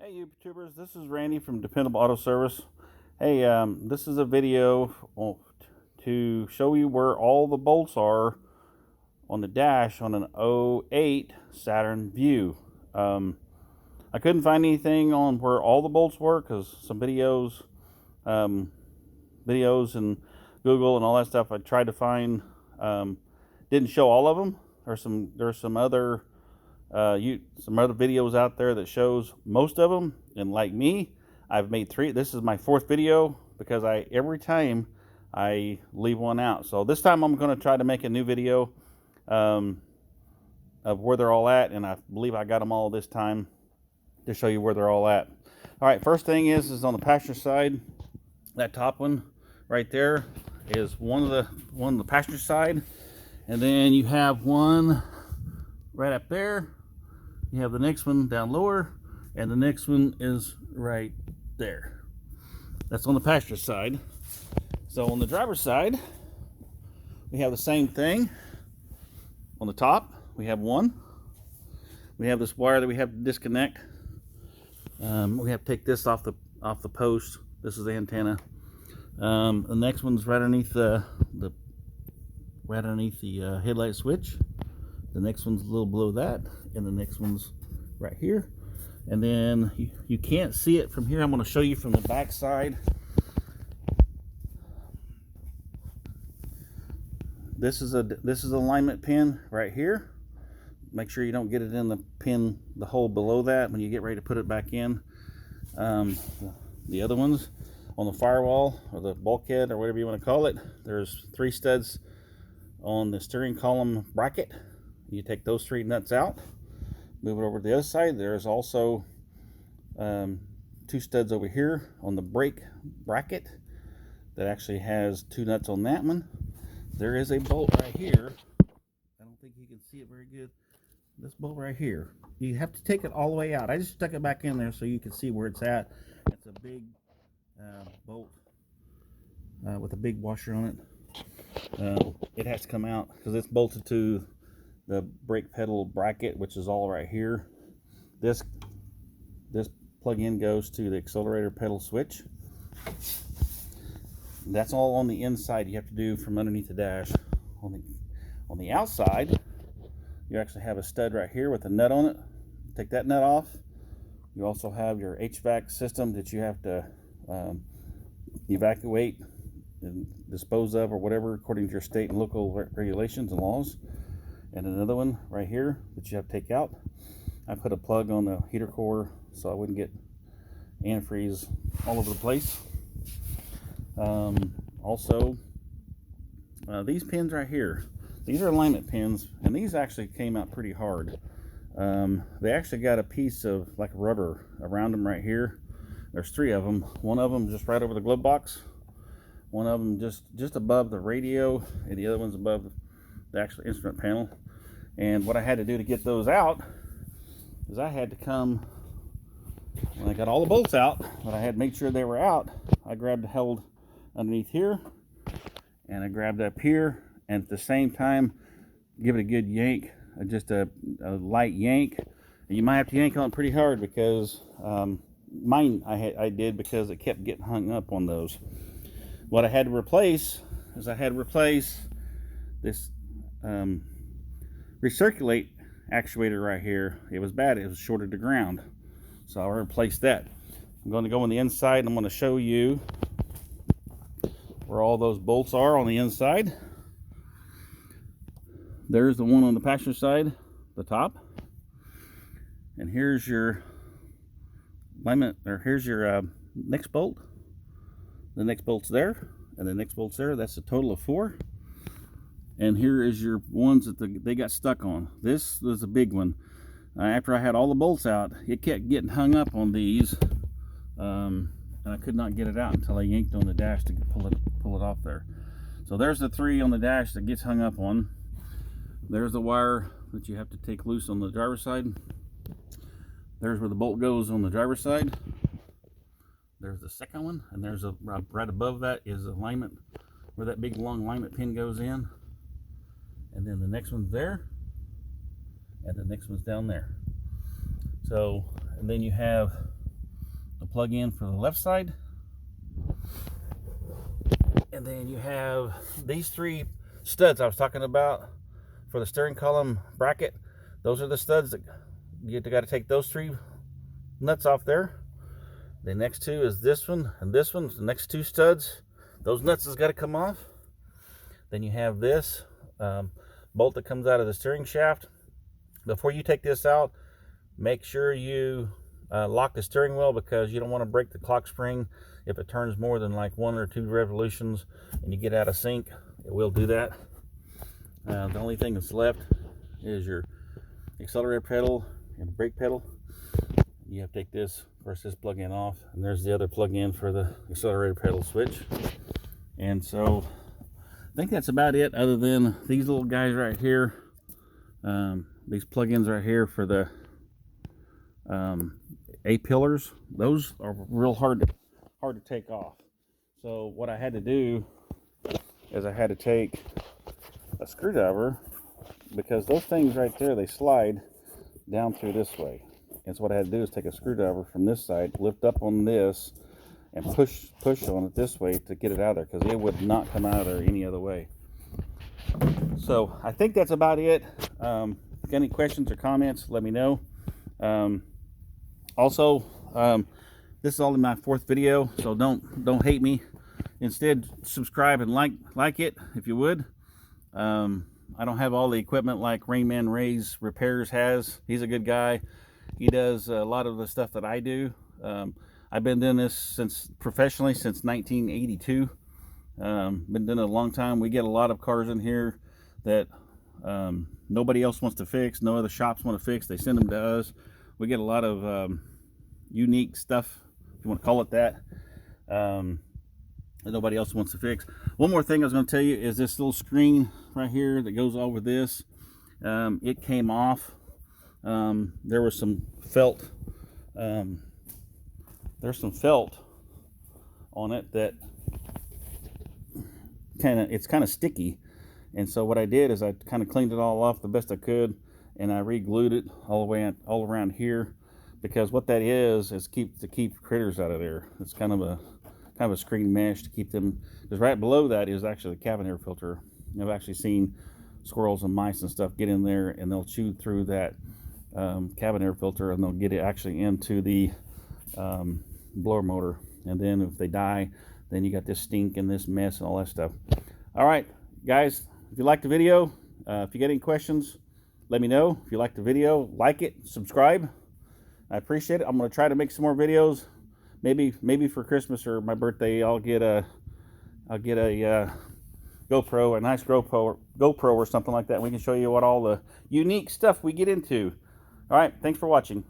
Hey YouTubers, this is Randy from Dependable Auto Service. Hey, this is a video to show you where all the bolts are on the dash on an '08 Saturn Vue. I couldn't find anything on where all the bolts were because some videos and Google and all that stuff I tried to find didn't show all of them. There's some other videos out there that shows most of them, and like me, I've made 3. This is my 4th video because every time I leave one out. So this time I'm going to try to make a new video of where they're all at, and I believe I got them all this time to show you where they're all at. All right, first thing is on the passenger side. That top one right there is one of the passenger side, and then you have one right up there. You have the next one down lower, and the next one is right there. That's on the passenger side. So on the driver's side, we have the same thing. On the top, we have one. We have this wire that we have to disconnect. We have to take this off the post. This is the antenna. The next one's right underneath the headlight switch. The next one's a little below that, and the next one's right here. And then you can't see it from here. I'm going to show you from the back side. This is a alignment pin right here. Make sure you don't get it in the hole below that when you get ready to put it back in. The other ones on the firewall or the bulkhead or whatever you want to call it, there's 3 studs on the steering column bracket. You take those 3 nuts out, move it over to the other side. There's also 2 studs over here on the brake bracket that actually has 2 nuts on that one. There is a bolt right here. I don't think you can see it very good. This bolt right here, you have to take it all the way out. I just stuck it back in there so you can see where it's at. It's a big bolt with a big washer on it. It has to come out because it's bolted to the brake pedal bracket, which is all right here. This plug-in goes to the accelerator pedal switch. That's all on the inside you have to do from underneath the dash. On the outside, you actually have a stud right here with a nut on it. Take that nut off. You also have your HVAC system that you have to evacuate and dispose of or whatever according to your state and local regulations and laws. And another one right here that you have to take out. I put a plug on the heater core so I wouldn't get antifreeze all over the place. Also, these pins right here, these are alignment pins, and these actually came out pretty hard. They actually got a piece of like rubber around them right here. There's 3 of them. One of them just right over the glove box. One of them just above the radio, and the other one's above the actual instrument panel. And what I had to do to get those out is I had to come, when I got all the bolts out, but I had to make sure they were out, I held underneath here, and I grabbed up here, and at the same time give it a good yank, just a light yank. And you might have to yank on it pretty hard because mine I did because it kept getting hung up on those. What I had to replace is this recirculate actuator right here. It was bad. It was shorted to ground, so I replaced that. I'm going to go on the inside and I'm going to show you where all those bolts are on the inside. There's the one on the passenger side, the top, and here's your alignment, or here's your next bolt. The next bolt's there, and the next bolt's there. That's a total of 4. And here is your ones that they got stuck on. This was a big one. After I had all the bolts out, it kept getting hung up on these, and I could not get it out until I yanked on the dash to pull it off there. So there's the 3 on the dash that gets hung up on. There's the wire that you have to take loose on the driver's side. There's where the bolt goes on the driver's side. There's the second one, and there's right above that is alignment where that big long alignment pin goes in. And then the next one's there, and the next one's down there. So, and then you have the plug-in for the left side. And then you have these 3 studs I was talking about for the steering column bracket. Those are the studs that you got to take those 3 nuts off there. The next 2 is this one and this one. The next 2 studs, those nuts has got to come off. Then you have this bolt that comes out of the steering shaft. Before you take this out, make sure you lock the steering wheel, because you don't want to break the clock spring if it turns more than like 1 or 2 revolutions and you get out of sync. It will do that. The only thing that's left is your accelerator pedal and brake pedal. You have to take this, of course, this plug-in off, and there's the other plug-in for the accelerator pedal switch. And so I think that's about it, other than these little guys right here. These plug-ins right here for the A-pillars. Those are real hard to take off. So what I had to do is I had to take a screwdriver, because those things right there, they slide down through this way. And so what I had to do is take a screwdriver from this side, lift up on this, and push on it this way to get it out of there, because it would not come out of there any other way. So I think that's about it. If you got any questions or comments, let me know. Also, this is only my 4th video, so don't hate me. Instead, subscribe and like it if you would. I don't have all the equipment like Rainman Ray's Repairs has. He's a good guy. He does a lot of the stuff that I do. I've been doing this professionally since 1982. Been doing it a long time. We get a lot of cars in here that nobody else wants to fix. No other shops want to fix. They send them to us. We get a lot of unique stuff, if you want to call it that, that nobody else wants to fix. One more thing I was going to tell you is this little screen right here that goes over this. It came off. There was some felt. There's some felt on it that it's kind of sticky, and so what I did is I kind of cleaned it all off the best I could, and I re-glued it all around here, because what that is to keep critters out of there. It's kind of a screen mesh to keep them, because right below that is actually the cabin air filter. I've actually seen squirrels and mice and stuff get in there, and they'll chew through that cabin air filter, and they'll get it actually into the blower motor, and then if they die, then you got this stink and this mess and all that stuff. All right, guys, if you like the video, if you get any questions, let me know. If you like the video, like it, subscribe. I appreciate it. I'm going to try to make some more videos. Maybe for Christmas or my birthday, I'll get a GoPro, a nice GoPro or something like that. We can show you what all the unique stuff we get into. All right, thanks for watching.